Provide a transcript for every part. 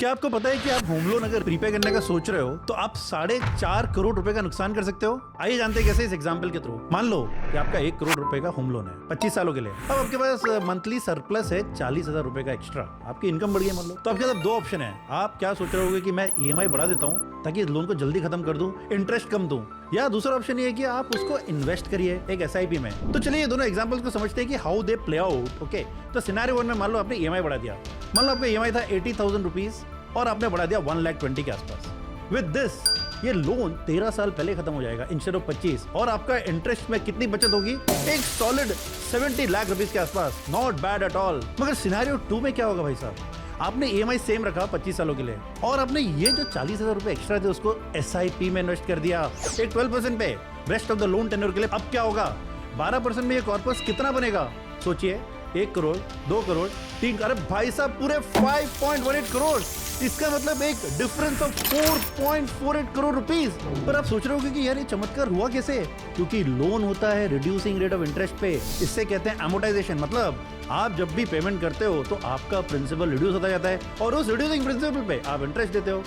क्या आपको पता है कि आप होम लोन अगर प्रीपे करने का सोच रहे हो तो आप 4.5 करोड़ रुपए का नुकसान कर सकते हो। आइए जानते हैं कैसे इस एग्जांपल के थ्रू। मान लो कि आपका 1 करोड़ रुपए का होम लोन है 25 सालों के लिए। अब आपके पास मंथली सरप्लस है 40,000 रुपए का एक्स्ट्रा, आपकी इनकम बढ़ गई मान लो। तो आपके पास दो ऑप्शन है। आप क्या सोच रहे होगे कि मैं EMI बढ़ा देता हूँ ताकि इस लोन को जल्दी खत्म कर दूं, इंटरेस्ट कम दूं, या दूसरा ऑप्शन ये है कि आप उसको इन्वेस्ट करिए एक SIP में। तो चलिए ये दोनों एग्जांपल्स को समझते हैं कि how they play out. Okay, तो सिनेरियो 1 में मान लो आपने EMI बढ़ा दिया। मान लो आपका EMI था 80,000 रुपीज और आपने बढ़ा दिया 1,20,000 के आसपास। विद दिस ये लोन 13 साल पहले खत्म हो जाएगा इंस्टेड ऑफ 25, और आपका इंटरेस्ट में कितनी बचत होगी? एक सॉलिड 70 लाख रुपीज के आसपास। Not bad at all. मगर सिनेरियो 2 में क्या होगा भाई साहब? आपने EMI सेम रखा 25 सालों के लिए और आपने ये जो 40,000 रुपए एक्स्ट्रा थे उसको SIP में इन्वेस्ट कर दिया एक 12% पे rest of the loan tenure के लिए। अब क्या होगा? 12% में ये कॉर्पस कितना बनेगा? सोचिए, 1 करोड़, 2 करोड़, 3, अरे भाई साहब पूरे 5.18 करोड़। इसका मतलब एक डिफरेंस ऑफ 4.48 करोड़ रुपीस। पर आप सोच रहे होगे कि यार ये चमत्कार हुआ कैसे? क्योंकि लोन होता है रिड्यूसिंग रेट ऑफ इंटरेस्ट पे, इससे कहते हैं एमोर्टाइजेशन। मतलब आप जब भी पेमेंट करते हो तो आपका प्रिंसिपल रिड्यूस होता जाता है और उस रिड्यूसिंग प्रिंसिपल पे आप इंटरेस्ट देते हो।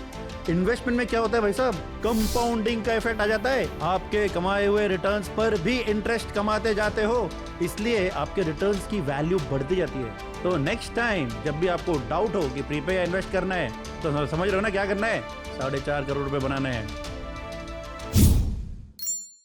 इन्वेस्टमेंट में क्या होता है भाई साहब? कंपाउंडिंग का इफेक्ट आ जाता है। आपके कमाए हुए रिटर्न्स पर भी इंटरेस्ट कमाते जाते हो, इसलिए आपके रिटर्न्स की वैल्यू बढ़ती जाती है। तो नेक्स्ट टाइम जब भी आपको डाउट हो कि प्रीपे या इन्वेस्ट करना है तो समझ रहे हो ना क्या करना है? 4.5 करोड़ रुपए बनाने हैं।